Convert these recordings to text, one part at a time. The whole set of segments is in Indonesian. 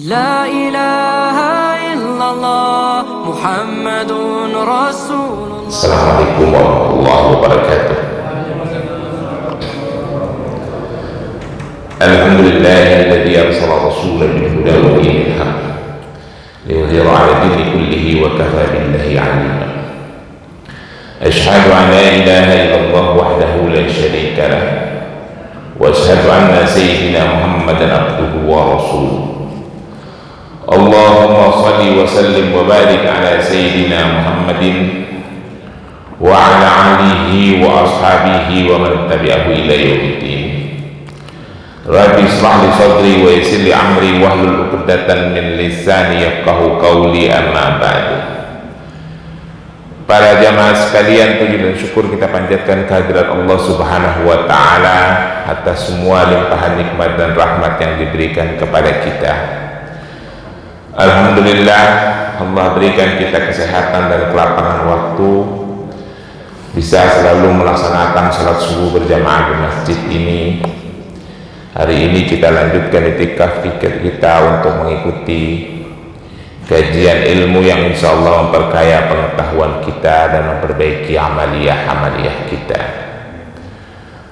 لا إله إلا الله محمد رسول الله. Assalamualaikum warahmatullahi wabarakatuh. Alhamdulillahilladzi arsala rasulahu bil huda wa dinil haqq liyudhhira 'ala dini kullihi wa kafa billahi 'alima. Asyhadu an la ilaha illallah wahdahu la syarika lah wa asyhadu anna sayyidina Muhammadan abduhu wa rasuluh. Allahumma salli wa sallim wa barik ala sayyidina Muhammadin wa ala alihi wa ashabihi wa man tabi'ahu ila yaumiddin. Rabbi ishrah li sadri wa yassir li amri wahlul 'uqdatan min lisani yafqahu qawli, amma ba'du. Para jamaah sekalian, puji dan syukur kita panjatkan kehadirat Allah Subhanahu wa taala atas semua limpahan nikmat dan rahmat yang diberikan kepada kita. Alhamdulillah, Allah berikan kita kesehatan dan kelapangan waktu, bisa selalu melaksanakan salat subuh berjamaah di masjid ini. Hari ini kita lanjutkan itikaf kita untuk mengikuti kajian ilmu yang insya Allah memperkaya pengetahuan kita dan memperbaiki amaliyah kita.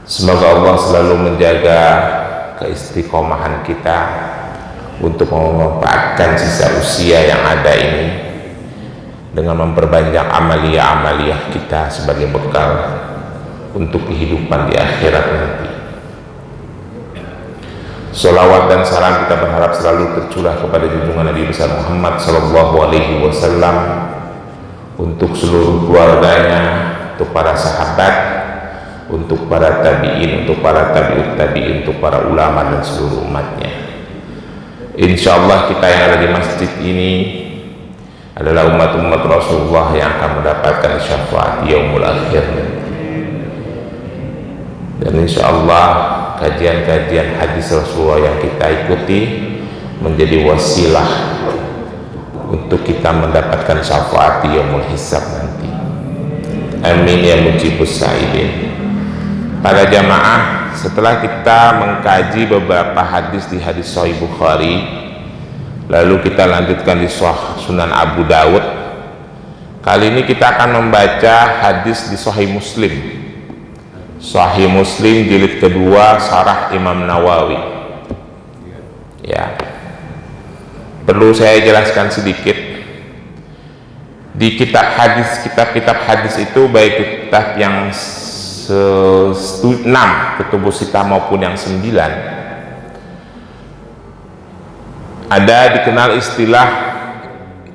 Semoga Allah selalu menjaga keistiqomahan kita untuk memanfaatkan sisa usia yang ada ini dengan memperbanyak amaliyah kita sebagai bekal untuk kehidupan di akhirat nanti. Salawat dan salam kita berharap selalu tercurah kepada junjungan Nabi besar Muhammad sallallahu alaihi wasallam, untuk seluruh keluarganya, untuk para sahabat, untuk para tabi'in, untuk para tabi'ut tabi'in, untuk para ulama dan seluruh umatnya. Insyaallah kita yang ada di masjid ini adalah umat-umat Rasulullah yang akan mendapatkan syafaat yaumul akhir. Dan insyaallah kajian-kajian hadis Rasulullah yang kita ikuti menjadi wasilah untuk kita mendapatkan syafaat yaumul hisab nanti. Amin ya mujibus sa'ilin. Para jamaah, setelah kita mengkaji beberapa hadis di hadis Sahih Bukhari, lalu kita lanjutkan di Sunan Abu Dawud. Kali ini kita akan membaca hadis di Sahih Muslim. Sahih Muslim jilid kedua, Syarah Imam Nawawi. Ya, perlu saya jelaskan sedikit. Di kitab hadis itu, baik kitab yang 6 kutubus sittah maupun yang 9, ada dikenal istilah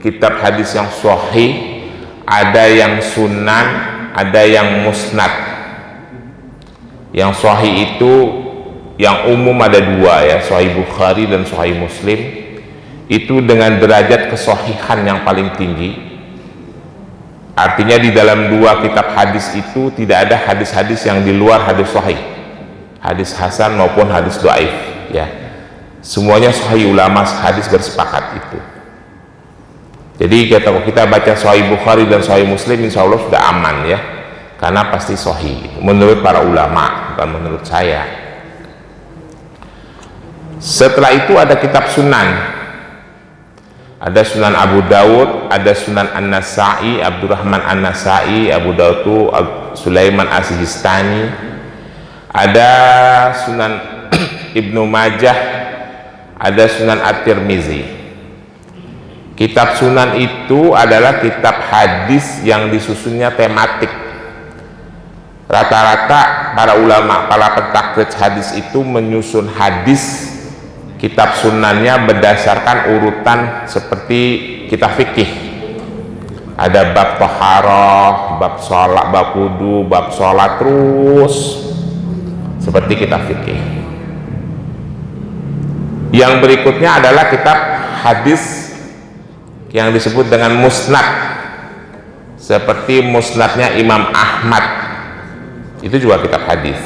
kitab hadis yang sahih, ada yang sunan, ada yang musnad. Yang sahih itu yang umum ada dua, ya, Sahih Bukhari dan Sahih Muslim. Itu dengan derajat kesahihan yang paling tinggi. Artinya di dalam dua kitab hadis itu tidak ada hadis-hadis yang di luar hadis sahih, hadis hasan maupun hadis dhaif, ya. Semuanya sahih, ulama hadis bersepakat itu. Jadi kalau kita baca Sahih Bukhari dan Sahih Muslim, insya Allah sudah aman, ya, karena pasti sahih menurut para ulama, bukan menurut saya. Setelah itu ada kitab sunan. Ada Sunan Abu Dawud, ada Sunan An-Nasa'i, Abdurrahman An-Nasa'i, Abu Dawud itu Sulaiman As-Sijistani, ada Sunan Ibnu Majah, ada Sunan At-Tirmizi. Kitab sunan itu adalah kitab hadis yang disusunnya tematik. Rata-rata para ulama, para pentakhrij hadis itu menyusun hadis kitab sunannya berdasarkan urutan seperti kitab fikih. Ada bab taharah, bab sholat, bab wudu, bab sholat, terus seperti kitab fikih. Yang berikutnya adalah kitab hadis yang disebut dengan musnad, seperti musnadnya Imam Ahmad. Itu juga kitab hadis.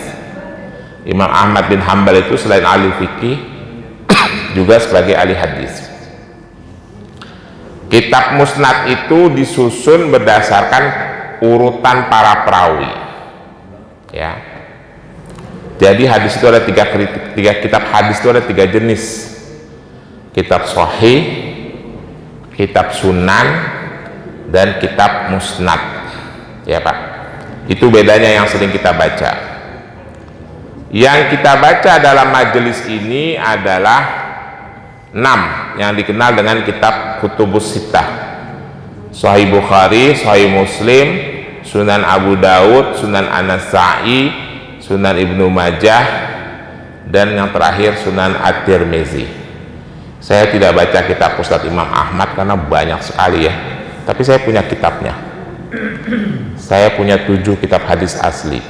Imam Ahmad bin Hanbal itu selain ahli fikih juga sebagai ahli hadis. Kitab musnad itu disusun berdasarkan urutan para perawi, ya. Jadi hadis itu ada tiga kitab hadis itu ada 3 jenis. kitab sahih, kitab sunan, dan kitab musnad. Ya Pak, itu bedanya yang sering kita baca. Yang kita baca dalam majelis ini adalah 6 yang dikenal dengan kitab Kutubus Sittah. Sahih Bukhari, Sahih Muslim, Sunan Abu Daud, Sunan An-Nasa'i, Sunan Ibnu Majah, dan yang terakhir Sunan At-Tirmizi. Saya tidak baca kitab Ustadz Imam Ahmad karena banyak sekali ya, tapi saya punya kitabnya. Saya punya 7 kitab hadis asli.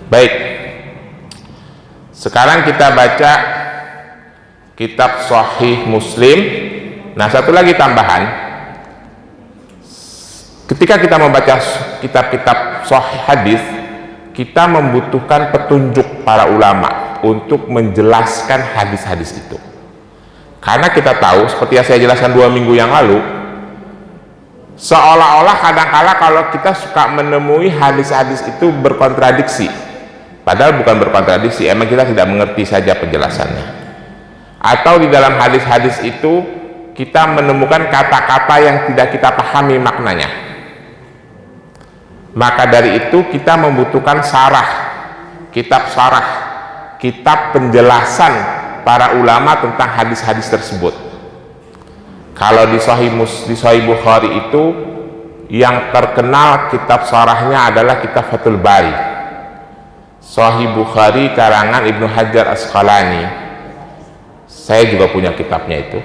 Baik, sekarang kita baca kitab Sahih Muslim. Nah, satu lagi tambahan, ketika kita membaca kitab-kitab sahih hadis, kita membutuhkan petunjuk para ulama untuk menjelaskan hadis-hadis itu. Karena kita tahu, seperti yang saya jelaskan 2 minggu yang lalu, seolah-olah kadang-kala kalau kita suka menemui hadis-hadis itu berkontradiksi, padahal bukan berkontradiksi, emang kita tidak mengerti saja penjelasannya. Atau di dalam hadis-hadis itu kita menemukan kata-kata yang tidak kita pahami maknanya. Maka dari itu kita membutuhkan sarah, kitab penjelasan para ulama tentang hadis-hadis tersebut. Kalau di Sahih Bukhari itu yang terkenal kitab sarahnya adalah kitab Fathul Bari. Sahih Bukhari karangan Ibnu Hajar Asqalani. Saya juga punya kitabnya itu.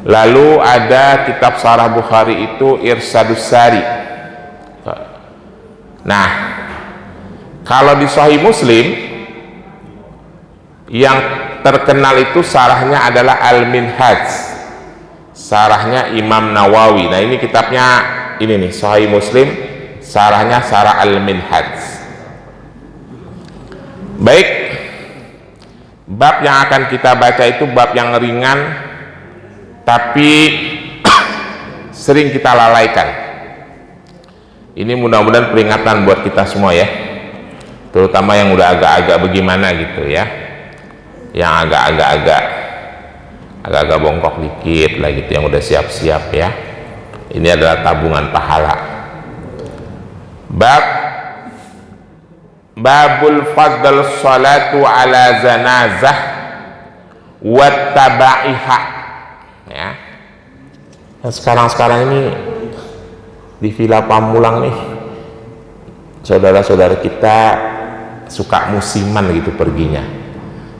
Lalu ada kitab sarah Bukhari itu Irsadus Sari. Nah, kalau di Sahih Muslim yang terkenal itu sarahnya adalah Al-Minhaj, sarahnya Imam Nawawi. Nah, ini kitabnya ini nih, Sahih Muslim, sarahnya sarah Al-Minhaj. Baik, bab yang akan kita baca itu bab yang ringan tapi sering kita lalaikan. Ini mudah-mudahan peringatan buat kita semua ya, terutama yang udah agak-agak bagaimana gitu ya, yang agak-agak bongkok dikit lah gitu, yang udah siap-siap ya. Ini adalah tabungan pahala. Babul fadl salatu ala zanazah wattabaiha ya. Sekarang ini di Villa Pamulang nih, saudara-saudara kita suka musiman gitu perginya.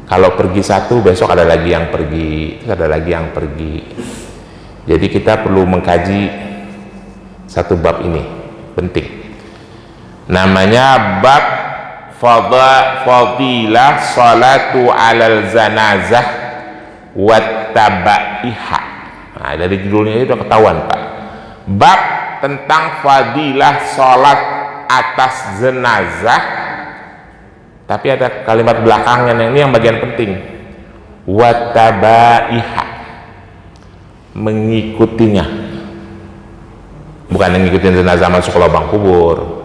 Kalau pergi satu, besok ada lagi yang pergi, terus ada lagi yang pergi. Jadi kita perlu mengkaji satu bab ini, penting. Namanya bab fadilah salatu alal zanazah wattabaiha. Nah, dari judulnya itu udah ketahuan Pak. Bab tentang fadilah salat atas jenazah, tapi ada kalimat belakangnya, ini yang bagian penting, wattabaiha, mengikutinya, bukan mengikuti jenazah masuk ke lubang kubur.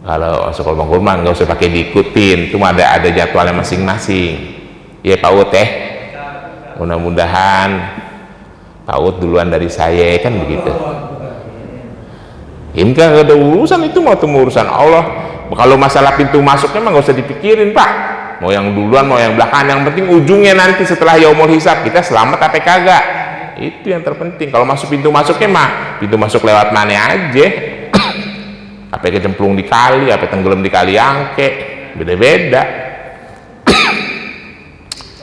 Kalau masuk ke lubang kubur mah nggak usah pakai diikutin, cuma ada jadwalnya masing-masing ya Pak Ut ya. Mudah-mudahan Pak Ut duluan dari saya kan begitu. Ini kan gak ada urusan, itu mau urusan Allah. Kalau masalah pintu masuknya mah gak usah dipikirin Pak, mau yang duluan mau yang belakangan, yang penting ujungnya nanti setelah yaumul hisab kita selamat apa kagak, itu yang terpenting. Kalau masuk pintu masuknya mah pintu masuk lewat mana aja, apa kecemplung di kali, apa tenggelam di kali angke, beda-beda.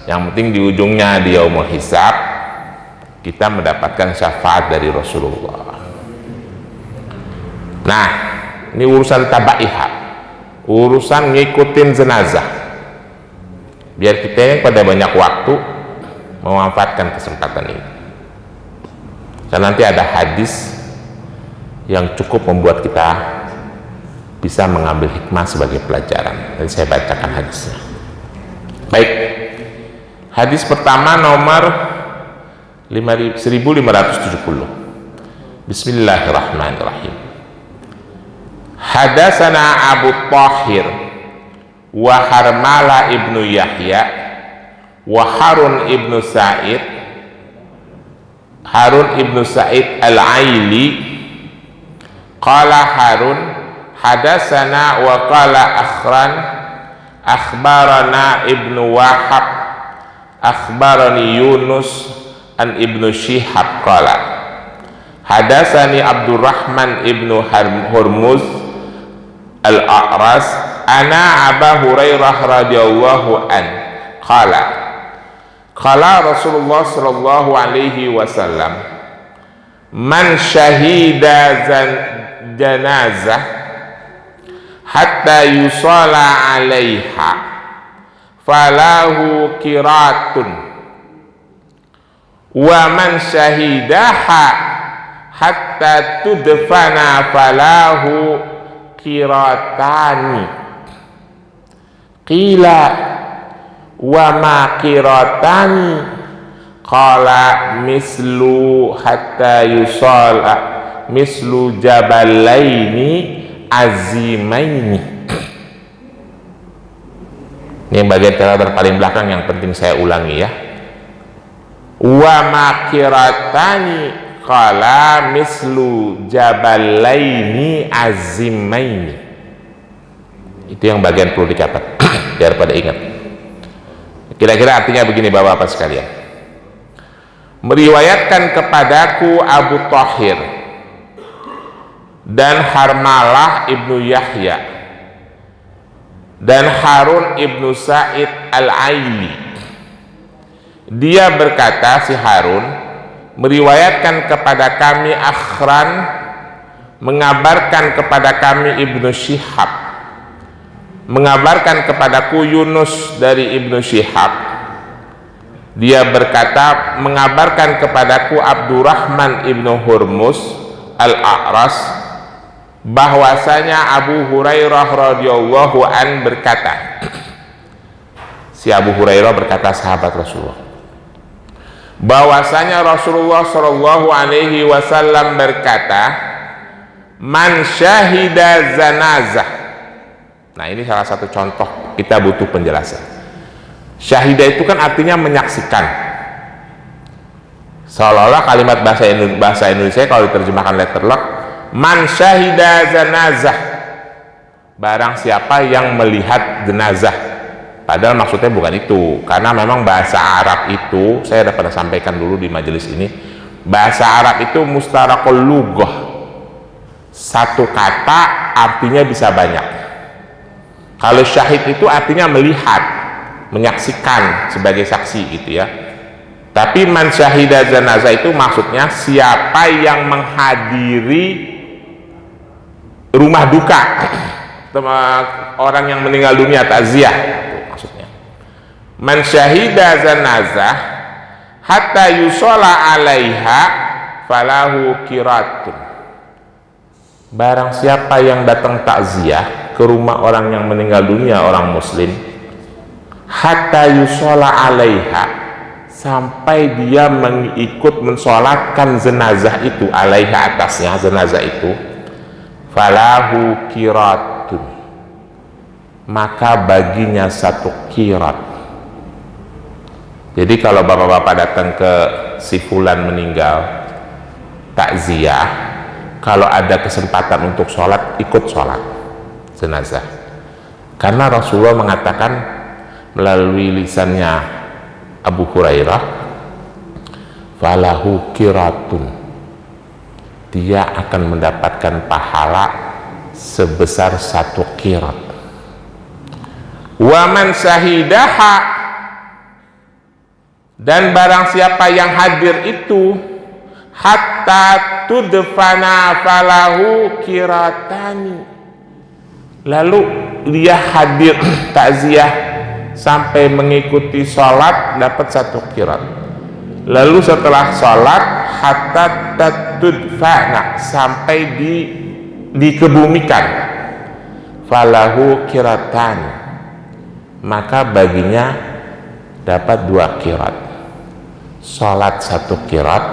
Yang penting di ujungnya di yaumul hisab kita mendapatkan syafaat dari Rasulullah. Nah, ini urusan tabaiha, urusan ngikutin jenazah. Biar kita yang pada banyak waktu memanfaatkan kesempatan ini. Dan nanti ada hadis yang cukup membuat kita bisa mengambil hikmah sebagai pelajaran. Dan saya bacakan hadisnya. Baik, hadis pertama nomor 1570. Bismillahirrahmanirrahim. Hadatsana Abu Thahir wa Harmala ibnu Yahya wa Harun ibnu Sa'id al-Aili qala Harun hadatsana wa qala akhbarana ibnu Wahab akhbarani Yunus an ibnu Shihab qala hadatsani Abdurrahman ibnu Hurmuz al-A'ras ana Abu Hurairah radhiyallahu an qala Rasulullah sallallahu alaihi wasallam man syahida janazah hatta yusalla alaiha falahu qiratun wa man syahidaha hatta tudfana falahu qiratani qila wa ma qiratani qala mislu hatta yusalla mislu jabalaini azimaini. Ini bagian terakhir paling belakang yang penting saya ulangi ya. Wa ma qiratani qala mislu jabalaini azimaini. Itu yang bagian perlu dicatat biar pada ingat. Kira-kira artinya begini Bapak-bapak sekalian. Meriwayatkan kepadaku Abu Thahir dan Harmalah ibnu Yahya dan Harun ibnu Sa'id al-Aili. Dia berkata, si Harun meriwayatkan kepada kami Akhran, mengabarkan kepada kami ibnu Shihab, mengabarkan kepadaku Yunus dari ibnu Shihab. Dia berkata, mengabarkan kepadaku Abdurrahman ibnu Hurmuz al-A'ras, bahwasanya Abu Hurairah radhiyallahu an berkata, si Abu Hurairah berkata, sahabat Rasulullah, bahwasanya Rasulullah sallallahu alaihi wasallam berkata, man syahida zanazah. Nah, ini salah satu contoh, kita butuh penjelasan. Syahidah itu kan artinya menyaksikan. Seolah-olah kalimat bahasa Indonesia kalau diterjemahkan letterlock, man syahida zanazah, barang siapa yang melihat jenazah. Padahal maksudnya bukan itu, karena memang bahasa Arab itu, saya sudah pernah sampaikan dulu di majelis ini, bahasa Arab itu mustarakul lughah, satu kata artinya bisa banyak. Kalau syahid itu artinya melihat, menyaksikan sebagai saksi gitu ya. Tapi man syahida jenazah itu maksudnya siapa yang menghadiri rumah duka orang yang meninggal dunia, takziah itu maksudnya. Man syahida jenazah hatta yusalla alaiha falahu qiratun. Barang siapa yang datang takziah ke rumah orang yang meninggal dunia, orang muslim, hatta yushola alaiha, sampai dia mengikut mensolatkan jenazah itu, alaiha atasnya jenazah itu, falahu qiratun, maka baginya satu qirat. Jadi kalau bapak-bapak datang ke si fulan meninggal takziah, kalau ada kesempatan untuk sholat, ikut sholat jenazah, karena Rasulullah mengatakan melalui lisannya Abu Hurairah, falahu qiratun, dia akan mendapatkan pahala sebesar satu qirat. Wa man syahidaha, dan barang siapa yang hadir itu, hatta tudfana falahu qiratani, lalu dia hadir takziah sampai mengikuti sholat, dapat satu qirat. Lalu setelah sholat, hatta tatudfana, sampai dikebumikan, falahu qiratan, maka baginya dapat 2 qirat. Sholat 1 qirat,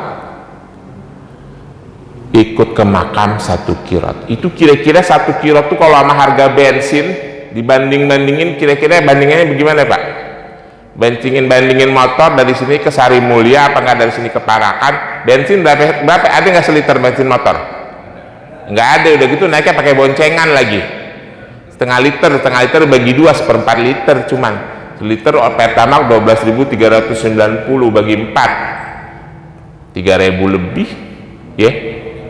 ikut ke makam 1 qirat. Itu kira-kira 1 qirat itu kalau sama harga bensin dibandingin, kira-kira bandingannya bagaimana Pak? bandingin motor dari sini ke Sari Mulia apa nggak dari sini ke Parakan, bensin berapa ada nggak seliter bensin motor? Nggak ada. Udah gitu naiknya pakai boncengan lagi, setengah liter bagi 2 1/4 liter, cuman seliter Pertamax 12.390 bagi 4 3.000 lebih ya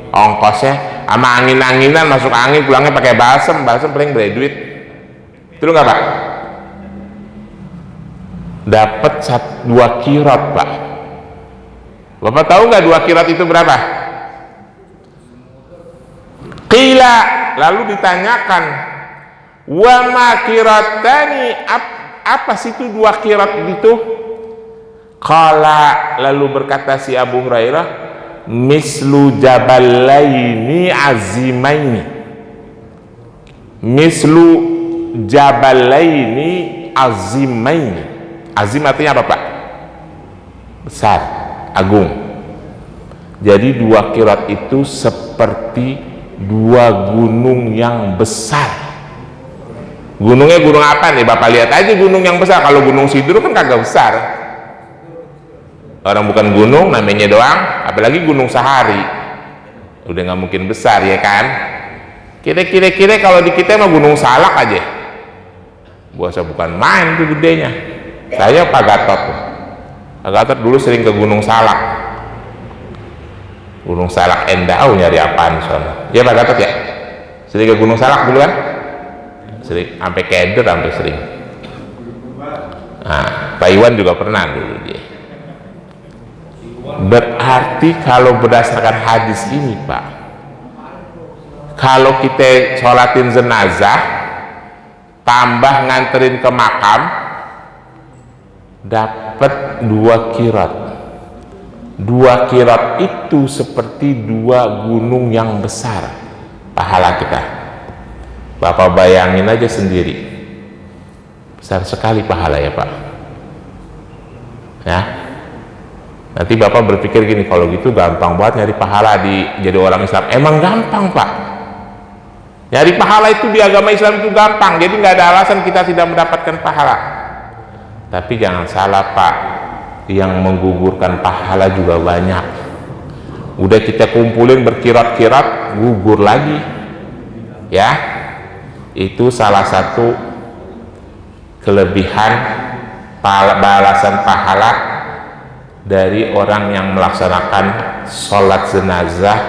ongkosnya, sama angin-anginan, masuk angin pulangnya pakai balsem paling beri duit. Itu nggak Pak? Dapat 2 kirot Pak. Bapak tahu nggak 2 kirot itu berapa? Qila, lalu ditanyakan, wa ma kiratani, apa sih itu 2 kirot itu? Qala, lalu berkata si Abu Hurairah, mislu jabalaini azimaini. Mislu jabalaini azimaini. Azim artinya apa Pak? Besar, agung. Jadi 2 kirot itu seperti 2 gunung yang besar. Gunungnya gunung apa nih? Bapak lihat aja gunung yang besar. Kalau Gunung Sidur kan kagak besar. Orang bukan gunung, namanya doang. Apalagi Gunung Sahari, udah nggak mungkin besar ya kan. Kira-kira kalau di kita mah Gunung Salak aja buasa bukan main tuh gedenya. Saya Pak Gatot dulu sering ke Gunung Salak Endau nyari apaan soalnya. Ya Pak Gatot ya, sering ke Gunung Salak dulu kan, sering sampai keder, sampai sering. Nah, Pak Iwan juga pernah dulu dia. Berarti kalau berdasarkan hadis ini Pak, kalau kita sholatin jenazah tambah nganterin ke makam dapat 2 kirot. 2 kirot itu seperti 2 gunung yang besar pahala kita. Bapak bayangin aja sendiri, besar sekali pahala ya Pak ya. Nanti Bapak berpikir gini, kalau gitu gampang banget nyari pahala jadi orang Islam. Emang gampang Pak, nyari pahala itu di agama Islam itu gampang, jadi nggak ada alasan kita tidak mendapatkan pahala. Tapi jangan salah Pak, yang menggugurkan pahala juga banyak. Udah kita kumpulin berkirat-kirat, gugur lagi ya. Itu salah satu kelebihan balasan pahala dari orang yang melaksanakan sholat jenazah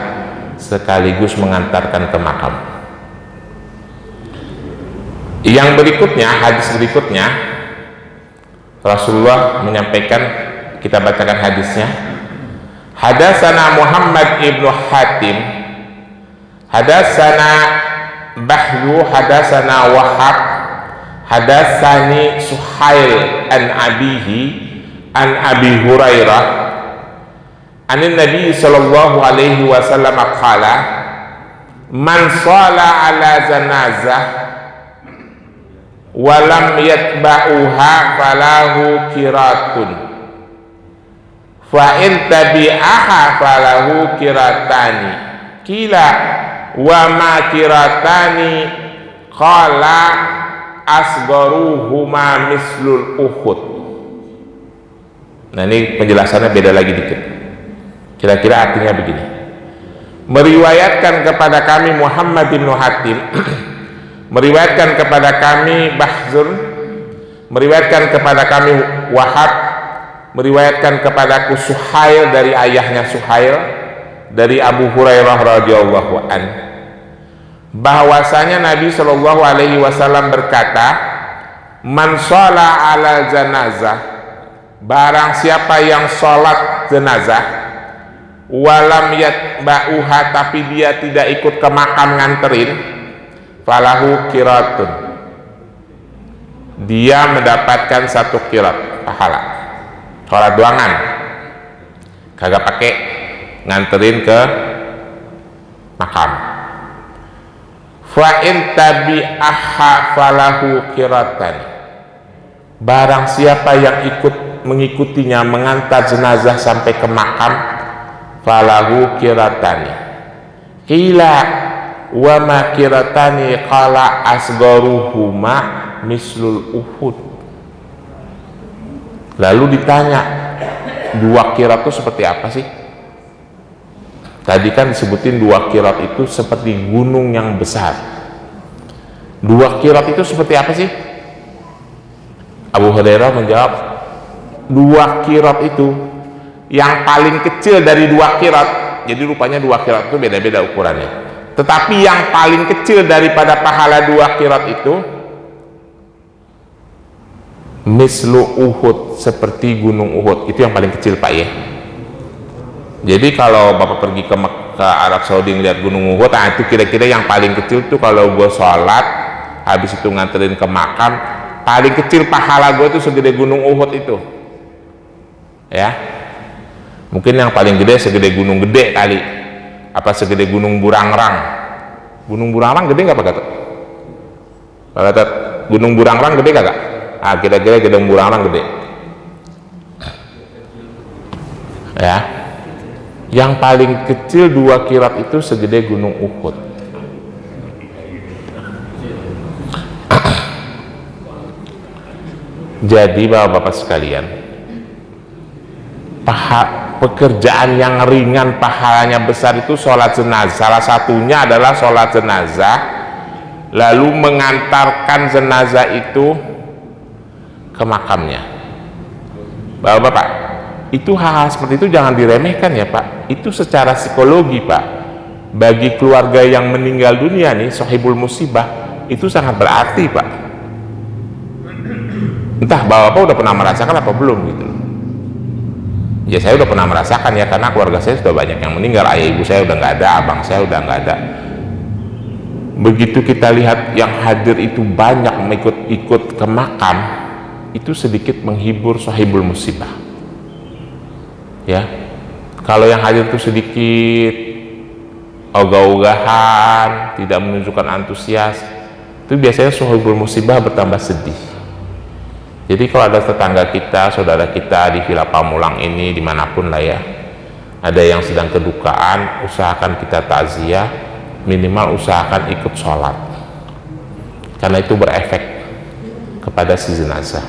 sekaligus mengantarkan ke makam. Yang berikutnya, hadis berikutnya, Rasulullah menyampaikan, kita bacakan hadisnya. Hadatsana Muhammad ibnu Hatim, hadatsana Bahyu, hadatsana Wahab, hadatsani Suhail an abihi an Abi Hurairah anin Nabi sallallahu alaihi wasallam qala man shala ala janazah walam yatba'uha falahu kiratun fa in tabi'aha falahu kiratani. Kila wa ma kiratani qala asgharuhuma mislul Uhud. Nah ini penjelasannya beda lagi dikit. Kira-kira artinya begini. Meriwayatkan kepada kami Muhammad bin Hatim, meriwayatkan kepada kami Bahzun, meriwayatkan kepada kami Wahab, meriwayatkan kepadaku Suhail dari ayahnya Suhail dari Abu Hurairah radhiyallahu an, bahwasanya Nabi Shallallahu alaihi wasallam berkata, man shala ala janazah, barang siapa yang sholat jenazah, walam yatba'uha, tapi dia tidak ikut ke makam nganterin, falahu kiratun, dia mendapatkan 1 kirat pahala. Sholat doangan, kagak pakai nganterin ke makam. Fa in tabi'aha falahu kiratan, barang siapa yang mengikutinya mengantar jenazah sampai ke makam, falahu kiratani. Qila wa ma kiratani qala asgharuhuma mislul Uhud. Lalu ditanya, 2 qirat itu seperti apa sih? Tadi kan disebutin 2 qirat itu seperti gunung yang besar. 2 qirat itu seperti apa sih? Abu Hurairah menjawab, 2 qirat itu yang paling kecil dari 2 qirat. Jadi rupanya 2 qirat itu beda-beda ukurannya. Tetapi yang paling kecil daripada pahala 2 qirat itu mislu Uhud, seperti gunung Uhud. Itu yang paling kecil, Pak, ya. Jadi kalau Bapak pergi ke Arab Saudi ngeliat gunung Uhud, nah itu kira-kira yang paling kecil tuh kalau gue sholat habis itu nganterin ke makam, paling kecil pahala gue itu segede gunung Uhud itu, ya. Mungkin yang paling gede segede gunung gede kali, apa segede gunung Burangrang. Gunung Burangrang gede nggak Pak Gatot? Pak Gatot, gunung Burangrang gede kagak? Ah, kira-kira gunung Burangrang gede, ya. Yang paling kecil 2 qirat itu segede gunung Uhud. Jadi bapak-bapak sekalian, pekerjaan yang ringan pahalanya besar itu sholat jenazah. Salah satunya adalah sholat jenazah, lalu mengantarkan jenazah itu ke makamnya. Bapak-bapak, itu hal-hal seperti itu jangan diremehkan ya Pak. Itu secara psikologi Pak, bagi keluarga yang meninggal dunia nih, sahibul musibah, itu sangat berarti Pak. Entah bapak udah pernah merasakan apa belum gitu. Ya saya udah pernah merasakan ya, karena keluarga saya sudah banyak yang meninggal. Ayah ibu saya udah nggak ada, abang saya udah nggak ada. Begitu kita lihat yang hadir itu banyak ikut ke makam, itu sedikit menghibur sahibul musibah. Ya, kalau yang hadir itu sedikit ogah-ogahan, tidak menunjukkan antusias, itu biasanya sahibul musibah bertambah sedih. Jadi kalau ada tetangga kita, saudara kita di Villa Pamulang ini, dimanapun lah ya, ada yang sedang kedukaan, usahakan kita takziah, minimal usahakan ikut sholat, karena itu berefek kepada si jenazah.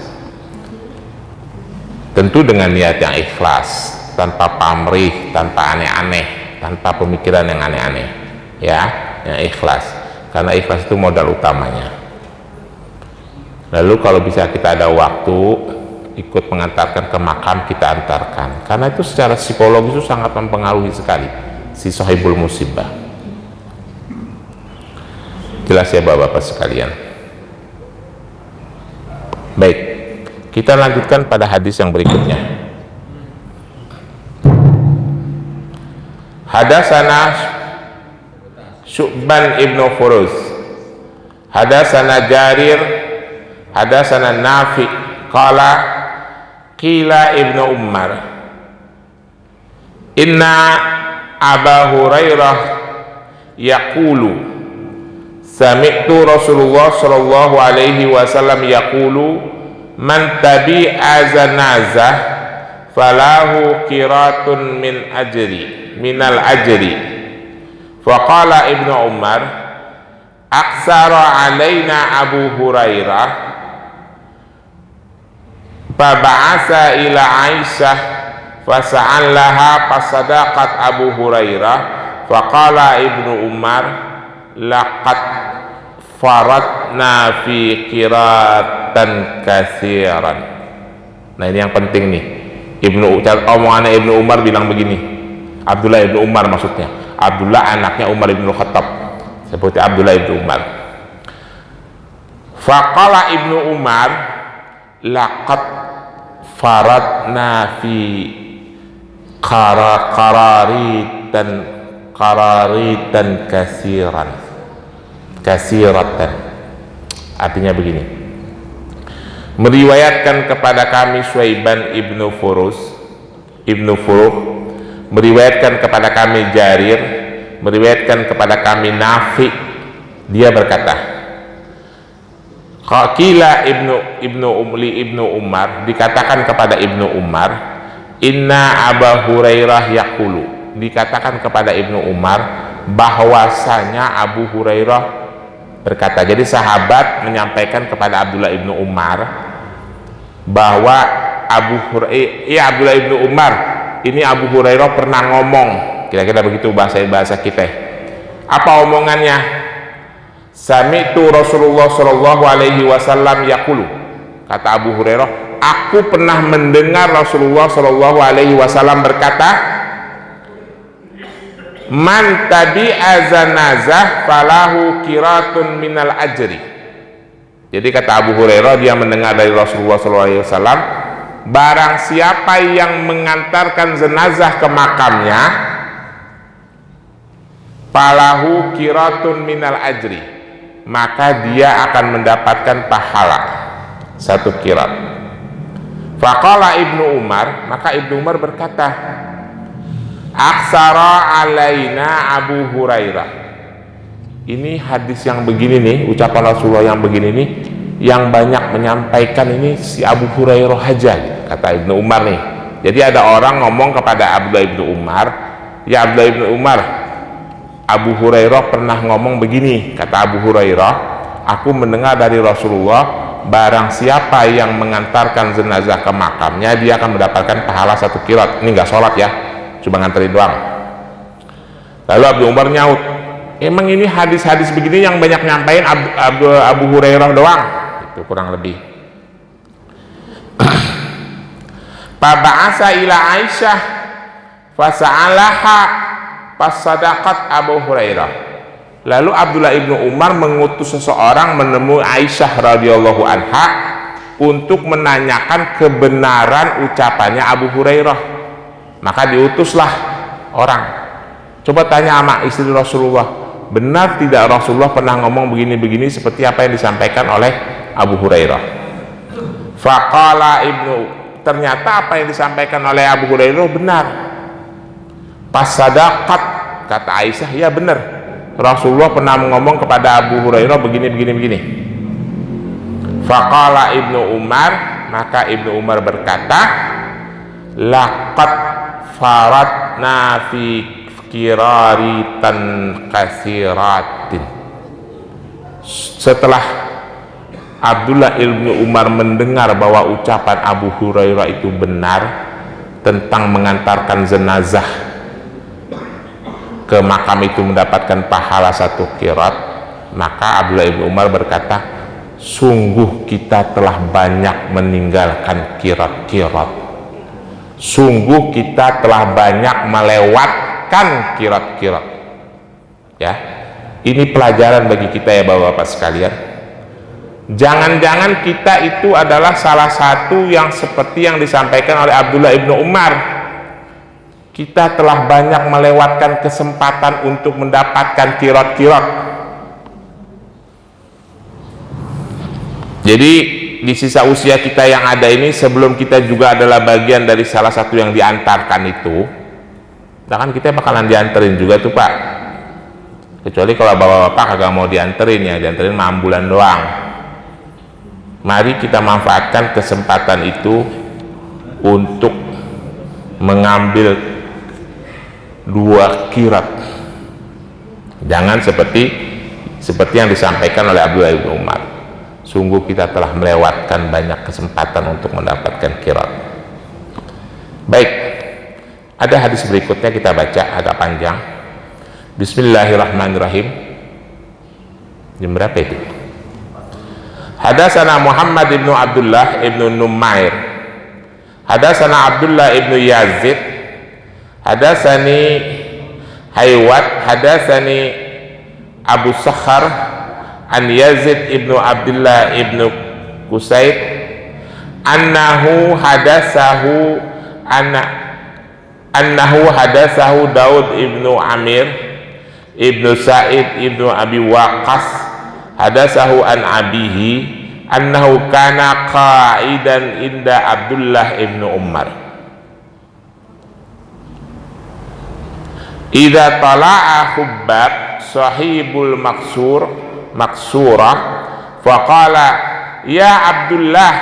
Tentu dengan niat yang ikhlas, tanpa pamrih, tanpa aneh-aneh, tanpa pemikiran yang aneh-aneh, ya, yang ikhlas, karena ikhlas itu modal utamanya. Lalu kalau bisa kita ada waktu ikut mengantarkan ke makam, kita antarkan, karena itu secara psikologis itu sangat mempengaruhi sekali si sahibul musibah. Jelas ya bapak-bapak sekalian. Baik, kita lanjutkan pada hadis yang berikutnya. Hadatsana Syu'ban ibnu Furuz, hadatsana Jarir, hadatsana Nafi, qala qila ibnu Umar, inna Aba Hurairah yaqulu sami'tu Rasulullah sallallahu alaihi wasallam yaqulu man tabi'a zanazah falahu qiratun minal ajri. Faqala ibnu Umar, aksara alaina Abu Hurairah faba'asa ila Aisyah fasa'allaha fasadaqat Abu Hurairah. Faqala ibnu Umar, laqad faradna fi qiratan katsiran. Nah ini yang penting nih, omongannya Ibnu Umar bilang begini, Abdullah ibnu Umar maksudnya, Abdullah anaknya Umar ibnu Khattab, seperti Abdullah ibnu Umar. Faqala ibnu Umar, laqad faradna fi qararitan kasiratan. Artinya begini, meriwayatkan kepada kami Syu'ban ibnu Furuh, meriwayatkan kepada kami Jarir, meriwayatkan kepada kami Nafi, dia berkata, qila ibnu Umar, dikatakan kepada Ibnu Umar, inna Aba Hurairah yaqulu, dikatakan kepada Ibnu Umar bahwasanya Abu Hurairah berkata. Jadi sahabat menyampaikan kepada Abdullah ibnu Umar bahwa Abdullah ibnu Umar, ini Abu Hurairah pernah ngomong, kira-kira begitu bahasa kita. Apa omongannya? Sami'tu Rasulullah sallallahu alaihi wasallam yaqulu, kata Abu Hurairah, aku pernah mendengar Rasulullah sallallahu alaihi wasallam berkata, man tabi'a zanazah falahu kiratun minal ajri. Jadi kata Abu Hurairah, dia mendengar dari Rasulullah SAW, barang siapa yang mengantarkan jenazah ke makamnya, falahu kiratun minal ajri, maka dia akan mendapatkan pahala 1 kirat. Faqala Ibnu Umar, maka Ibnu Umar berkata, aksara alaina Abu Hurairah. Ini hadis yang begini nih, ucapan Rasulullah yang begini nih, yang banyak menyampaikan ini si Abu Hurairah aja, kata Ibnu Umar nih. Jadi ada orang ngomong kepada Abdullah ibnu Umar, ya Abdullah ibnu Umar, Abu Hurairah pernah ngomong begini, kata Abu Hurairah, aku mendengar dari Rasulullah, barang siapa yang mengantarkan jenazah ke makamnya, dia akan mendapatkan pahala 1 kirat. Ini nggak sholat ya, cuma nganterin doang. Lalu Abu Umar nyaut, emang ini hadis-hadis begini yang banyak nyampain Abu Hurairah doang? Itu kurang lebih. Faba'asa ila Aisyah fasa'alaha fasadaqat Abu Hurairah. Lalu Abdullah ibnu Umar mengutus seseorang menemui Aisyah radhiyallahu anha untuk menanyakan kebenaran ucapannya Abu Hurairah. Maka diutuslah orang, coba tanya sama istri Rasulullah, benar tidak Rasulullah pernah ngomong begini-begini seperti apa yang disampaikan oleh Abu Hurairah? Faqala ternyata apa yang disampaikan oleh Abu Hurairah benar. Pasadaqat, kata Aisyah, ya benar, Rasulullah pernah ngomong kepada Abu Hurairah begini. Faqala Ibnu Umar, maka Ibnu Umar berkata, laqad faratna fi kiraritan kasiratin. Setelah Abdullah ibnu Umar mendengar bahwa ucapan Abu Hurairah itu benar tentang mengantarkan jenazah ke makam itu mendapatkan pahala 1 kirat, maka Abdullah ibnu Umar berkata, sungguh kita telah banyak meninggalkan kirat-kirat, sungguh kita telah banyak melewatkan kirat-kirat. Ya, ini pelajaran bagi kita ya Bapak-bapak sekalian. Jangan-jangan kita itu adalah salah satu yang seperti yang disampaikan oleh Abdullah ibnu Umar. Kita telah banyak melewatkan kesempatan untuk mendapatkan kirat-kirat. Jadi di sisa usia kita yang ada ini, sebelum kita juga adalah bagian dari salah satu yang diantarkan itu, bahkan kita bakalan dianterin juga tuh Pak. Kecuali kalau bapak-bapak kagak mau dianterin, ya dianterin mah ambulan doang. Mari kita manfaatkan kesempatan itu untuk mengambil 2 kirat. Jangan seperti yang disampaikan oleh Abdullah bin Umar. Sungguh kita telah melewatkan banyak kesempatan untuk mendapatkan kirat. Baik, ada hadis berikutnya kita baca, agak panjang. Bismillahirrahmanirrahim. Jam berapa itu? Hadatsana Muhammad ibnu Abdullah ibnu Numair, hadatsana Abdullah ibnu Yazid, hadatsani Haywat, hadatsani Abu Sakhar an Yazid ibnu Abdullah ibnu Qusaid annahu hadasahu Daud ibnu Amir ibnu Sa'id ibnu Abi Waqqas hadasahu an abihi annahu kana qa'idan inda Abdullah ibnu Umar idza tala'a hubbab sahibul maksurah faqala ya Abdullah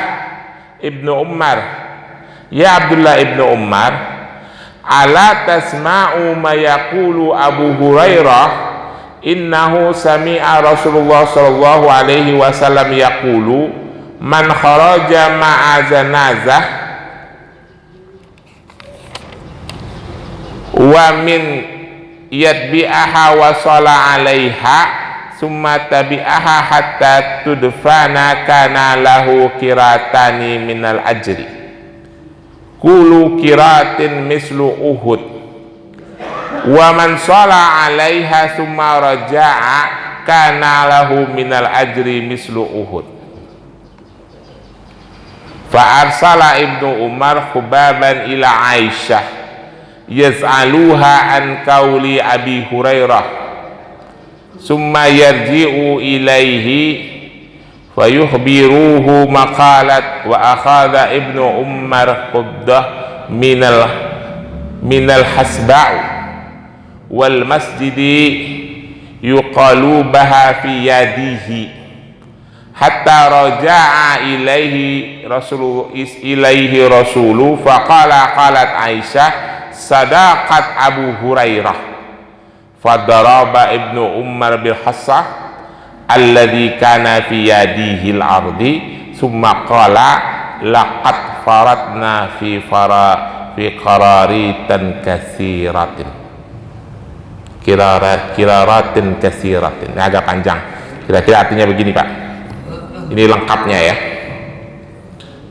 ibnu Umar, ya Abdullah ibnu Umar, ala tasma'u ma yaqulu Abu Hurairah innahu sami'a Rasulullah sallallahu alaihi wasallam yaqulu man kharaja ma'a janazah wa min yatbi'aha wa shala 'alaiha summa tabi'aha hatta tudfana kana lahu kiratani minal ajri kulu kiratin mislu Uhud wa man shala 'alaiha summa raja'a kana lahu minal ajri mislu Uhud. Fa arsala Ibnu Umar Khubaban ila Aisyah yaz'aluha an qauli Abi Hurairah summa yarji'u ilaihi fayukhbiruhu maqalat wa akhadha Ibnu Umar quddah minal hasba' wal masjidi yuqalubaha fi yadihi hatta raja'a ilaihi rasulu faqala qalat Aisyah sadaqat Abu Hurairah fadaraba Ibnu Umar bil hassa alladhi kana fi yadihi al-ardi summa qala laqad faradna fi qararitan katsiratin kiraratin katsiratin. Ini agak panjang, kira-kira artinya begini Pak, ini lengkapnya ya.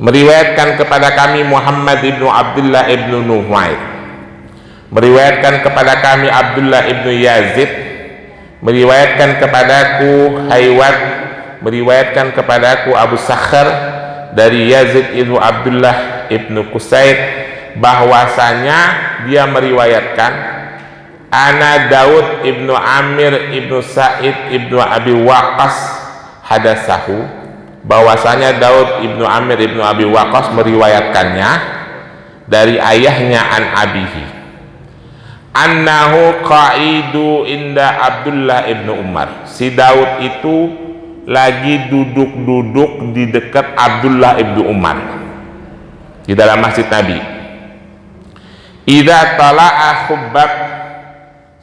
Meriwayatkan kepada kami Muhammad ibnu Abdullah ibnu Nuhmair, meriwayatkan kepada kami Abdullah ibnu Yazid, meriwayatkan kepadaku Haywat, meriwayatkan kepadaku Abu Sakhar dari Yazid ibnu Abdullah ibnu Qusaid, bahwasanya dia meriwayatkan ana Daud ibnu Amir ibnu Sa'id ibnu Abi Waqqas hadasahu, bahwasanya Daud ibnu Amir ibnu Abi Waqqas meriwayatkannya dari ayahnya an abihi annahu qaidu inda Abdullah ibnu Umar. Si Daud itu lagi duduk-duduk di dekat Abdullah ibnu Umar di dalam masjid Nabi. Idza tala'a Khubbab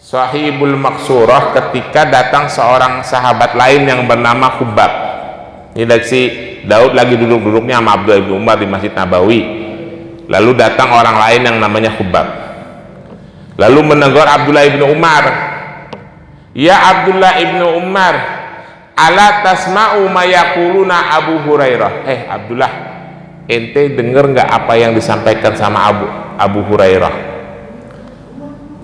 sahibul Maksurah, ketika datang seorang sahabat lain yang bernama Khubbab. Ini si Daud lagi duduk-duduknya sama Abdullah ibnu Umar di Masjid Nabawi, lalu datang orang lain yang namanya Khubbab, lalu menegur Abdullah ibnu Umar, ya Abdullah ibnu Umar, ala tasma'u ma yaquluna Abu Hurairah. Abdullah, ente dengar nggak apa yang disampaikan sama Abu Hurairah?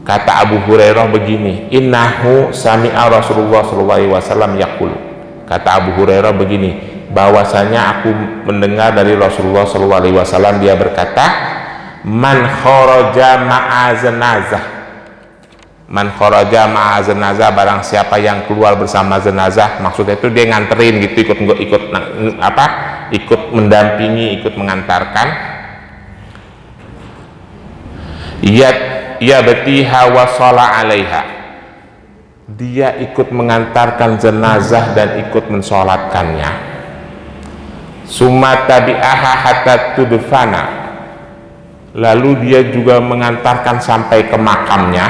Kata Abu Hurairah begini, innahu sami'a Rasulullah sallallahu alaihi wasallam yaqulu. Kata Abu Hurairah begini, bahwasanya aku mendengar dari Rasulullah sallallahu alaihi wasallam, dia berkata, man kharaja ma'a zanazah, man kharaja ma'a zanazah, barang siapa yang keluar bersama jenazah, maksudnya itu dia nganterin gitu, ikut mendampingi, ikut mengantarkan, ya betiha wa shala 'alaiha, dia ikut mengantarkan jenazah dan ikut mensolatkannya. Summa tabi'aha hatta tudfana, lalu dia juga mengantarkan sampai ke makamnya.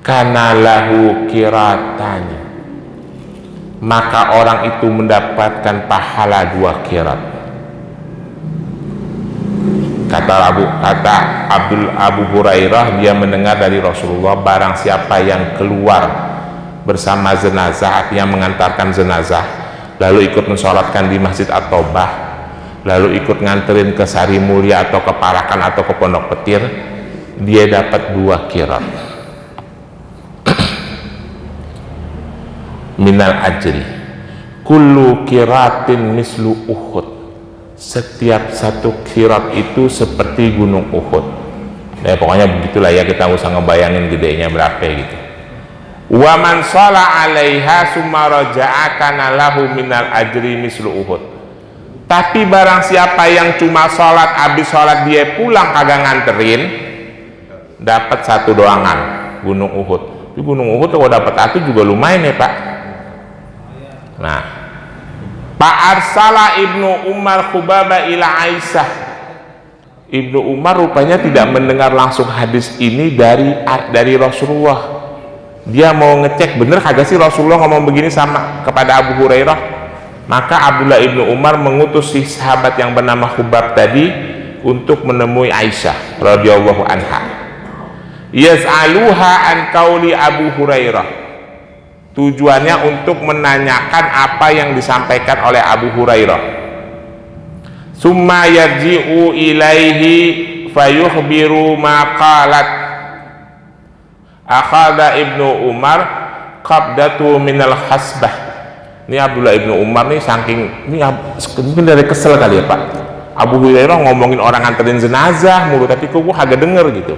Kana lahu kiratani, maka orang itu mendapatkan pahala 2 kirat. Kata Abu Hurairah, dia mendengar dari Rasulullah, barang siapa yang keluar bersama jenazah, artinya mengantarkan jenazah, lalu ikut mensolatkan di Masjid At-Taubah, lalu ikut nganterin ke Sari Mulia atau ke Parakan atau ke Pondok Petir, dia dapat 2 kirat minal ajri kullu kiratin mislu Uhud, setiap satu kirat itu seperti gunung Uhud. Pokoknya begitulah ya, kita usah ngebayangin gedenya berapa gitu. Wa man shala 'alaiha summa raja'a kana lahu minal ajri mislu Uhud. Tapi barang siapa yang cuma sholat, habis sholat dia pulang kagak nganterin, dapat 1 doangan gunung Uhud. Di gunung Uhud kalau dapat 1 juga lumayan ya Pak. Nah, Pak arsala Ibnu Umar Khubaba ila Aisyah. Ibnu Umar rupanya tidak mendengar langsung hadis ini dari Rasulullah. Dia mau ngecek bener kagak sih Rasulullah ngomong begini sama kepada Abu Hurairah. Maka Abdullah ibnu Umar mengutus si sahabat yang bernama Khubab tadi untuk menemui Aisyah radhiyallahu anha. Yas'aluha an qauli Abu Hurairah. Tujuannya untuk menanyakan apa yang disampaikan oleh Abu Hurairah. Summa yarji'u ilaihi fayukhbiru ma qalat. Akhadha Ibnu Umar qabdatu minal hasbah. Ini Abdullah Ibnu Umar nih saking ini mungkin dari kesel kali ya Pak. Abu Hurairah ngomongin orang nganterin jenazah mulu, tapi kok gua agak denger gitu.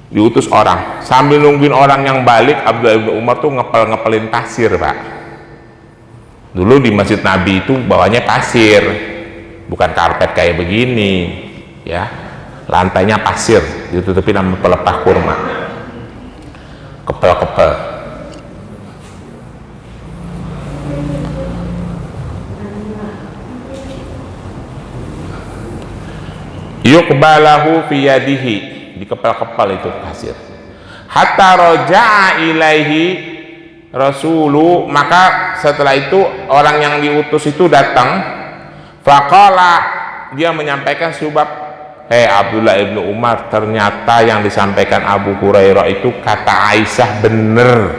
Diutus orang sambil nungguin orang yang balik, Abdullah Ibnu Umar tuh ngepelin pasir Pak. Dulu di Masjid Nabi itu bawahnya pasir, bukan karpet kayak begini ya, lantainya pasir ditutupin sama pelepah kurma, kepel-kepel. Yuqbalahu fi yadihi, dikepal-kepal itu pasir. Hatta roja'a ilaihi rasulu, maka setelah itu orang yang diutus itu datang. Faqala, dia menyampaikan sebab, Abdullah Ibnu Umar, ternyata yang disampaikan Abu Hurairah itu kata Aisyah bener,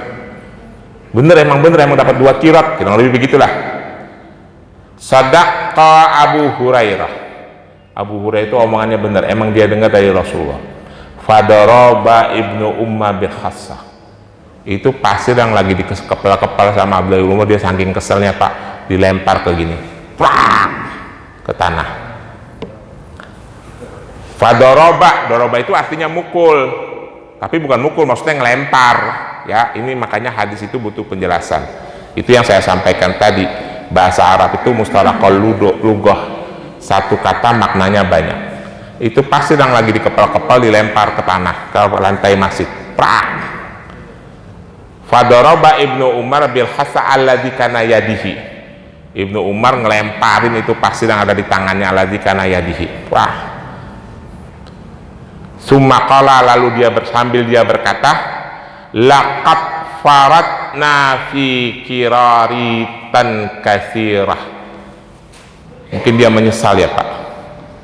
emang dapat 2 qirat, kurang lebih begitulah. Sadaqa Abu Hurairah. Abu Hurairah itu omongannya benar, emang dia dengar dari Rasulullah. Fadaraba Ibnu Umar bil khassah. Itu pasir yang lagi dikepal-kepal sama Abdullah Ibnu Umar, dia saking keselnya Pak, dilempar ke gini, ke tanah. Fadaraba itu artinya mukul, tapi bukan mukul, maksudnya ngelempar ya. Ini makanya hadis itu butuh penjelasan. Itu yang saya sampaikan tadi, bahasa Arab itu mustalahul lughah, satu kata maknanya banyak. Itu pasir yang lagi dikepal-kepal dilempar ke tanah, ke lantai masjid. Fadaraba Ibnu Umar bil hasa alladzi kana yadihi. Ibnu Umar ngelemparin itu pasir yang ada di tangannya, alladzi kana yadihi. Summa qala, lalu sambil dia berkata, laqad faratna fi kiraritan katsirah. Mungkin dia menyesal ya Pak,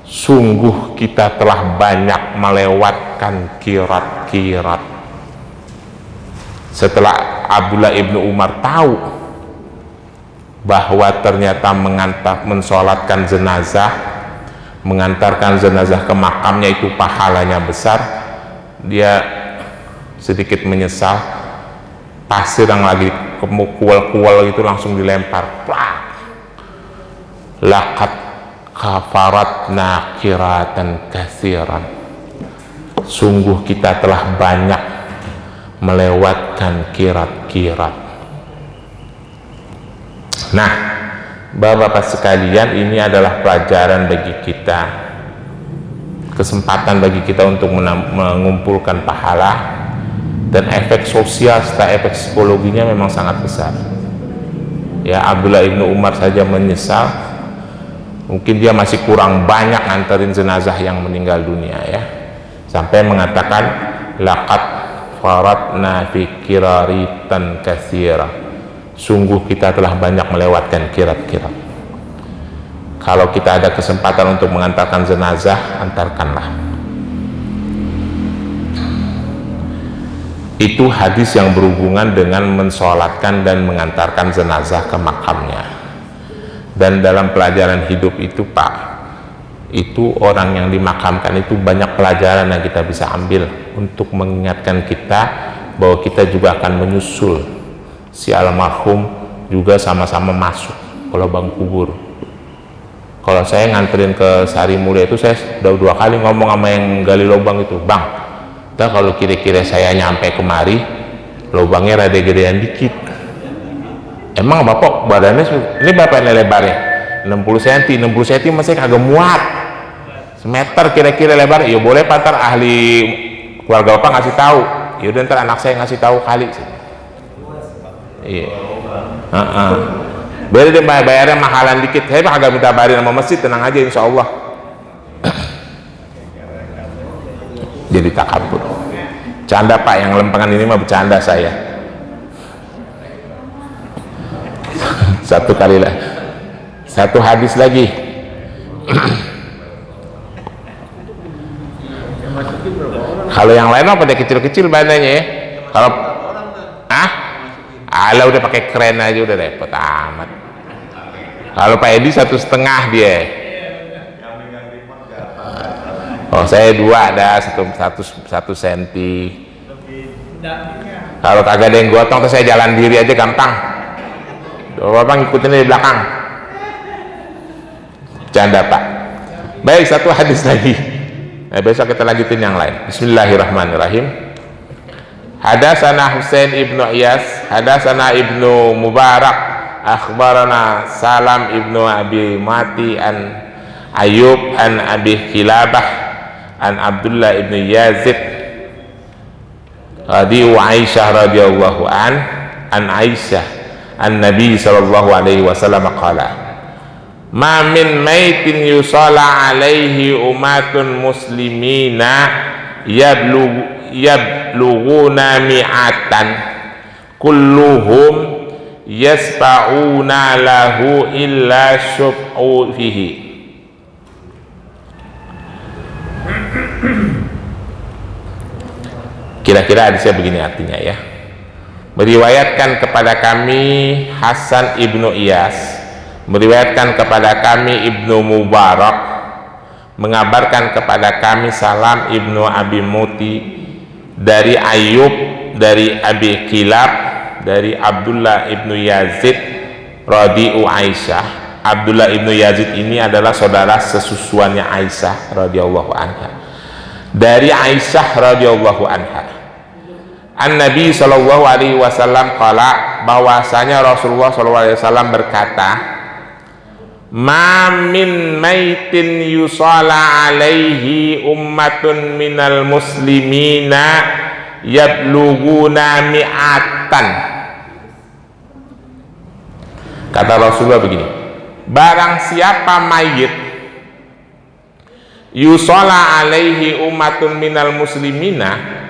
sungguh kita telah banyak melewatkan kirat-kirat. Setelah Abdullah Ibnu Umar tahu bahwa ternyata mensolatkan jenazah, mengantarkan jenazah ke makamnya itu pahalanya besar, dia sedikit menyesal. Pasir yang lagi kual-kual itu langsung dilempar. Laqad kafaratna kiratan katsiran. Sungguh kita telah banyak melewatkan kirat-kirat. Nah, Bapak-bapak sekalian, ini adalah pelajaran bagi kita, kesempatan bagi kita untuk mengumpulkan pahala, dan efek sosial serta efek psikologinya memang sangat besar. Ya, Abdullah Ibnu Umar saja menyesal, mungkin dia masih kurang banyak nganterin jenazah yang meninggal dunia ya, sampai mengatakan laqad faratna fi kiraritan katsira. Sungguh kita telah banyak melewatkan kirat-kirat. Kalau kita ada kesempatan untuk mengantarkan jenazah, antarkanlah. Itu hadis yang berhubungan dengan mensolatkan dan mengantarkan jenazah ke makamnya. Dan dalam pelajaran hidup itu Pak, itu orang yang dimakamkan itu banyak pelajaran yang kita bisa ambil untuk mengingatkan kita bahwa kita juga akan menyusul si almarhum juga sama-sama masuk ke lubang kubur. Kalau saya nganterin ke Sari Mulia itu, saya udah 2 kali ngomong sama yang gali lubang itu, Bang, nah kalau kira-kira saya nyampe kemari lubangnya rada gedean dikit. Emang Bapak badannya, ini Bapak lebarnya 60 cm, 60 cm masih kagak muat, semeter kira-kira lebar. Ya boleh Pak, ntar ahli keluarga Bapak ngasih tahu. Ya udah, ntar anak saya ngasih tahu kali. Iya. Boleh deh bayarnya mahalan dikit. Saya agak minta bayarin sama masjid, tenang aja insya Allah. Jadi takabur. Canda Pak, yang lempengan ini mah bercanda saya. Satu kali lah. Satu hadis lagi. Kalau yang lain apa dia kecil-kecil badannya ya. Kalau ala udah pakai kren aja udah repot amat. Kalau Pak Edi 1,5 dia. Oh saya 2 ada 1 senti. Kalau kagak ada yang gotong terus saya jalan diri aja gampang. Bapak ngikutin di belakang. Canda Pak. Baik, satu hadis lagi. Nah, besok kita lanjutin yang lain. Bismillahirrahmanirrahim. Hadatsana Husain ibnu Iyas, hadatsana Ibnu Mubarak, akhbarana Salam ibnu Abi Mati an Ayub an Abi Kilabah an Abdullah ibnu Yazid radhiyu Aisyah radhiyallahu an Aisyah an Nabi sallallahu alaihi wasallam qala ma min maitin yusalla alaihi umatun muslimina yablughuna mi'atan kulluhum yasfa'una lahu illa syub'u fihi. Kira-kira hadisnya begini artinya ya. Meriwayatkan kepada kami Hasan ibnu Iyas, meriwayatkan kepada kami Ibnu Mubarak, mengabarkan kepada kami Salam ibnu Abi Muti dari Ayub, dari Abi Kilab, dari Abdullah ibnu Yazid radhi'u Aisyah. Abdullah ibnu Yazid ini adalah saudara sesusuannya Aisyah radhiyallahu anha. Dari Aisyah radhiyallahu anha, An-Nabi sallallahu alaihi wasallam qala, bahwasanya Rasulullah sallallahu alaihi wasallam berkata, ma min maitin yusalla alaihi ummatun minal muslimina yablughuna mi'atan. Kata Rasulullah begini, barang siapa mayit yusalla alaihi ummatun minal muslimina,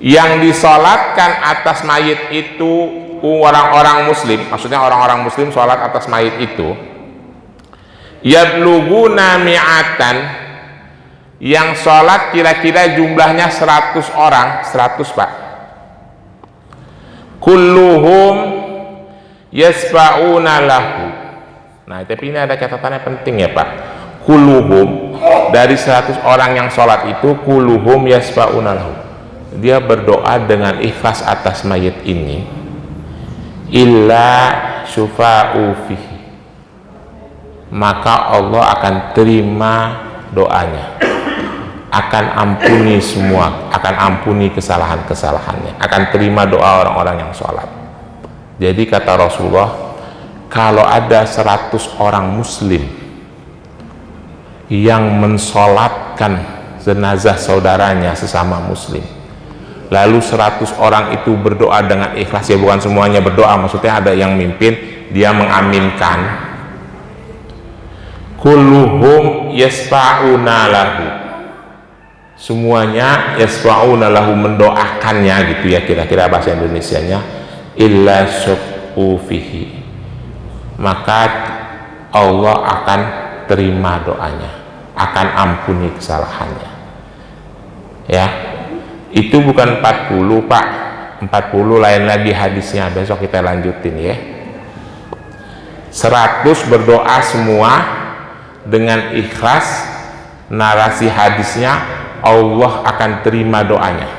yang disolatkan atas mayit itu orang-orang muslim, maksudnya orang-orang muslim sholat atas mayit itu, yablughuna mi'atan, yang sholat kira-kira jumlahnya 100 orang, 100 Pak, kulluhum yasfa'una lahu. Nah tapi ini ada catatannya penting ya Pak, kulluhum, dari 100 orang yang sholat itu kulluhum yasfa'una lahu, dia berdoa dengan ikhlas atas mayit ini, illa syufa'u fihi, maka Allah akan terima doanya, akan ampuni semua, akan ampuni kesalahan-kesalahannya, akan terima doa orang-orang yang sholat. Jadi kata Rasulullah, kalau ada 100 orang muslim yang mensolatkan jenazah saudaranya sesama muslim, lalu 100 orang itu berdoa dengan ikhlas, ya bukan semuanya berdoa, maksudnya ada yang mimpin, dia mengaminkan, kulluhum yasfa'una lahu, semuanya yasfa'una lahu, mendoakannya gitu ya, kira-kira bahasa Indonesianya, illa syub'u fihi, maka Allah akan terima doanya, akan ampuni kesalahannya ya. Itu bukan 40 Pak, 40 lain lagi hadisnya, besok kita lanjutin ya. 100 berdoa semua dengan ikhlas, narasi hadisnya Allah akan terima doanya.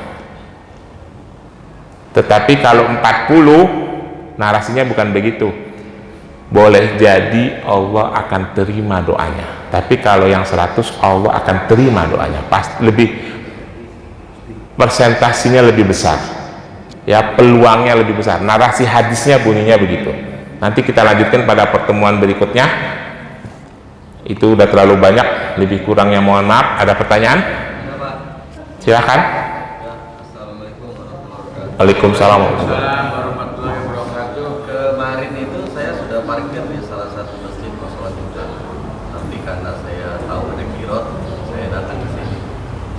Tetapi kalau 40 narasinya bukan begitu, boleh jadi Allah akan terima doanya, tapi kalau yang 100 Allah akan terima doanya, pasti lebih, persentasinya lebih besar ya, peluangnya lebih besar. Narasi hadisnya bunyinya begitu. Nanti kita lanjutkan pada pertemuan berikutnya. Itu udah terlalu banyak, lebih kurangnya mohon maaf. Ada pertanyaan? Silakan. Assalamualaikum warahmatullahi wabarakatuh. Waalaikumsalam Warahmatullahi wabarakatuh. Kemarin itu saya sudah parkir di salah satu masjid mau sholat Jumat, tapi karena saya tahu ada kirot, saya datang ke sini.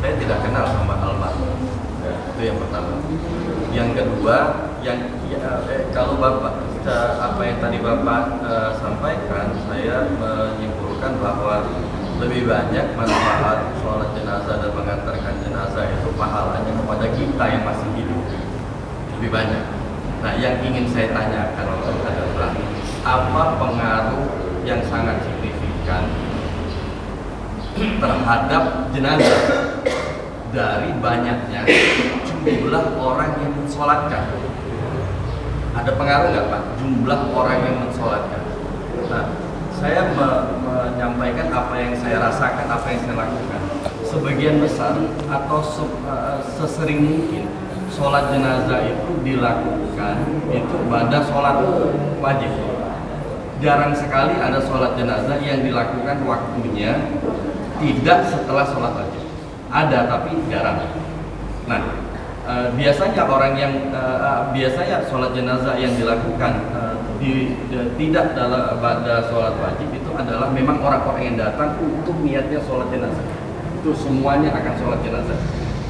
Saya tidak kenal sama almarhum. Itu yang pertama. Yang kedua, kalau Bapak apa yang tadi Bapak sampaikan, saya menyimpulkan bahwa lebih banyak manfaat sholat jenazah dan mengantarkan jenazah itu pahalanya kepada kita yang masih hidup lebih banyak. Nah, yang ingin saya tanyakan adalah apa pengaruh yang sangat signifikan terhadap jenazah dari banyaknya jumlah orang yang mensolatkan? Ada pengaruh nggak Pak jumlah orang yang mensolatkan? Nah, saya menyampaikan apa yang saya rasakan, apa yang saya lakukan. Sebagian besar atau sesering mungkin sholat jenazah itu dilakukan itu pada sholat wajib. Jarang sekali ada sholat jenazah yang dilakukan waktunya tidak setelah sholat wajib. Ada tapi jarang. Nah, biasanya orang yang biasanya sholat jenazah yang dilakukan tidak pada sholat wajib itu adalah memang orang-orang yang datang untuk niatnya sholat jenazah. Itu semuanya akan sholat jenazah.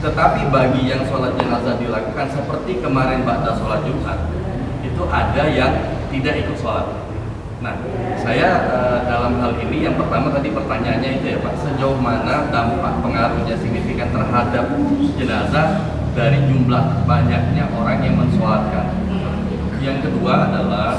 Tetapi bagi yang sholat jenazah dilakukan seperti kemarin pada sholat Jumat, itu ada yang tidak ikut sholat. Nah, saya dalam hal ini yang pertama tadi pertanyaannya itu ya Pak, sejauh mana dampak pengaruhnya signifikan terhadap jenazah dari jumlah banyaknya orang yang mensolatkan. Yang kedua adalah,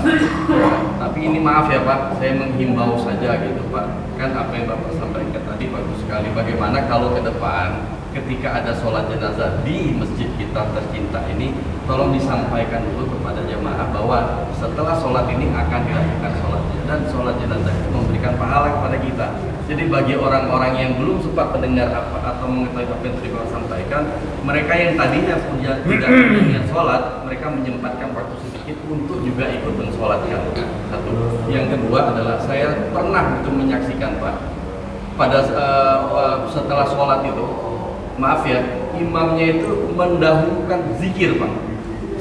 tapi ini maaf ya Pak, saya menghimbau saja gitu Pak. Kan apa yang Bapak sampaikan tadi bagus sekali. Bagaimana kalau ke depan ketika ada sholat jenazah di masjid kita tercinta ini, tolong disampaikan dulu kepada jamaah bahwa setelah sholat ini akan dilakukan sholatnya, dan sholat jenazah itu memberikan pahala kepada kita. Jadi bagi orang-orang yang belum sempat mendengar apa atau mengetahui apa yang tadi Bapak sampaikan, mereka yang tadinya punya tidak punya sholat, mereka menyempatkan waktu sedikit untuk juga ikut mensolatkan. Satu. Yang kedua adalah saya pernah itu menyaksikan Pak, pada setelah sholat itu, maaf ya, imamnya itu mendahulukan zikir Pak,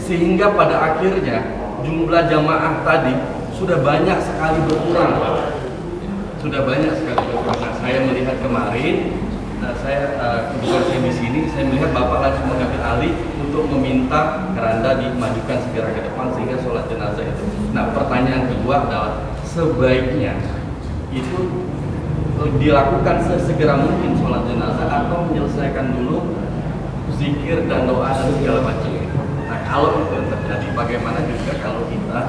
sehingga pada akhirnya jumlah jamaah tadi sudah banyak sekali berkurang Pak. Sudah banyak sekali berkurang. Nah, saya melihat kemarin, saya kebetulan saya di sini, saya melihat Bapak langsung mengambil alih untuk meminta keranda dimajukan segera ke depan sehingga sholat jenazah itu. Nah, pertanyaan kedua adalah sebaiknya itu dilakukan sesegera mungkin sholat jenazah atau menyelesaikan dulu zikir dan doa dan segala macam. Nah, kalau itu terjadi, bagaimana juga kalau kita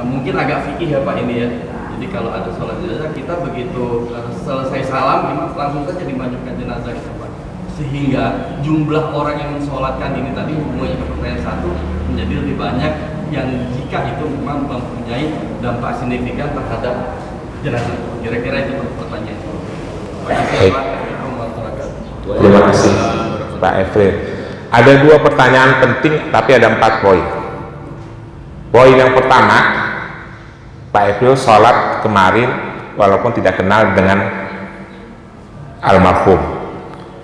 mungkin agak fikih ya Pak ini ya. Jadi kalau ada sholat jenazah, kita begitu selesai salam langsung saja dimajukan jenazah itu Pak, sehingga jumlah orang yang mensolatkan ini tadi hubungannya ke pertanyaan satu menjadi lebih banyak, yang jika itu memang mempunyai dampak signifikan terhadap jenazah. Kira-kira itu pertanyaan. Terima kasih Pak Efril. Ada dua pertanyaan penting tapi ada 4 poin. Poin yang pertama, Pak Efril sholat kemarin walaupun tidak kenal dengan almarhum.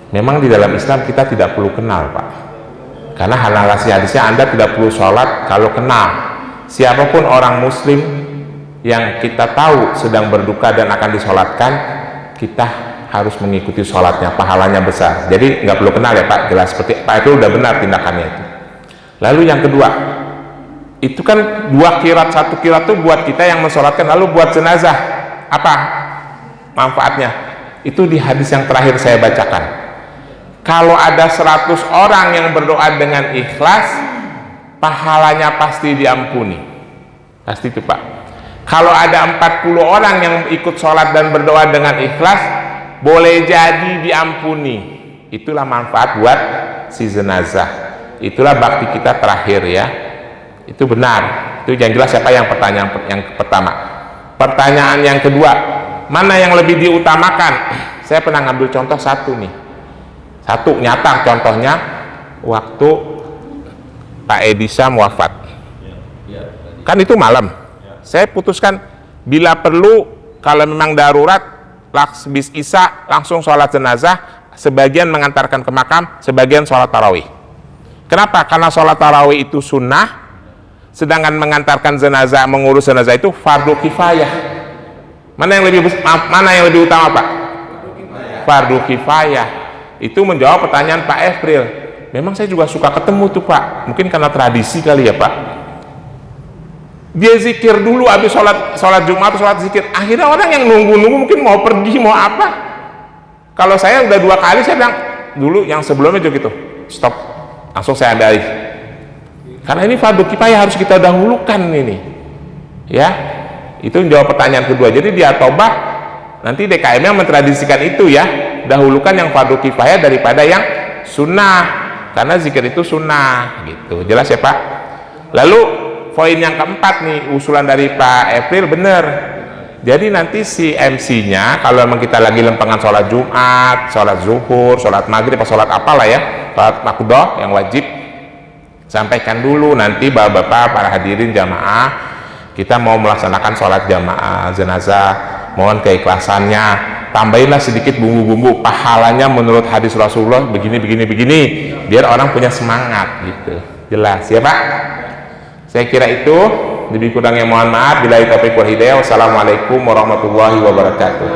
Memang di dalam Islam kita tidak perlu kenal Pak, karena hadisnya Anda tidak perlu sholat kalau kenal. Siapapun orang muslim yang kita tahu sedang berduka dan akan disolatkan, kita harus mengikuti sholatnya, pahalanya besar. Jadi nggak perlu kenal ya Pak, jelas seperti Pak Efril udah benar tindakannya itu. Lalu yang kedua, itu kan 2 qirat, 1 qirat itu buat kita yang mensolatkan, lalu buat jenazah apa manfaatnya? Itu di hadis yang terakhir saya bacakan. Kalau ada 100 orang yang berdoa dengan ikhlas, pahalanya pasti diampuni. Pasti itu Pak. Kalau ada 40 orang yang ikut sholat dan berdoa dengan ikhlas, boleh jadi diampuni. Itulah manfaat buat si jenazah. Itulah bakti kita terakhir ya. Itu benar. Itu yang jelas siapa yang pertanyaan yang pertama. Pertanyaan yang kedua, mana yang lebih diutamakan? Saya pernah ngambil contoh satu nih. Satu nyata contohnya waktu Pak Edi Syam wafat. Kan itu malam. Saya putuskan bila perlu kalau memang darurat habis Isya langsung sholat jenazah, sebagian mengantarkan ke makam, sebagian sholat tarawih. Kenapa? Karena sholat tarawih itu sunnah, sedangkan mengantarkan jenazah, mengurus jenazah itu fardu kifayah. Mana yang lebih utama Pak? Fardu kifayah. Itu menjawab pertanyaan Pak Efril. Memang saya juga suka ketemu tuh Pak, mungkin karena tradisi kali ya Pak. Dia zikir dulu habis sholat Jumat, sholat zikir. Akhirnya orang yang nunggu-nunggu mungkin mau pergi, mau apa. Kalau saya udah 2 kali, saya bilang dulu yang sebelumnya juga gitu, stop, langsung saya ambil alih. Karena ini fardu kifayah, harus kita dahulukan ini. Ya, itu jawab pertanyaan kedua. Jadi dia tobah, nanti DKM-nya mentradisikan itu ya, dahulukan yang fardu kifayah daripada yang sunnah. Karena zikir itu sunnah gitu. Jelas ya Pak? Lalu poin yang keempat nih, usulan dari Pak April bener. Jadi nanti si MC-nya kalau memang kita lagi lempengan sholat Jumat, sholat zuhur, sholat maghrib, atau sholat apalah ya, sholat makdoh yang wajib, sampaikan dulu nanti bapak-bapak, para hadirin jamaah, kita mau melaksanakan sholat jamaah jenazah, mohon keikhlasannya, tambahinlah sedikit bumbu-bumbu pahalanya menurut hadis Rasulullah begini biar orang punya semangat gitu. Jelas ya Pak? Saya kira itu, lebih kurangnya mohon maaf. Billahi taufiq wal hidayah. Wassalamualaikum warahmatullahi wabarakatuh.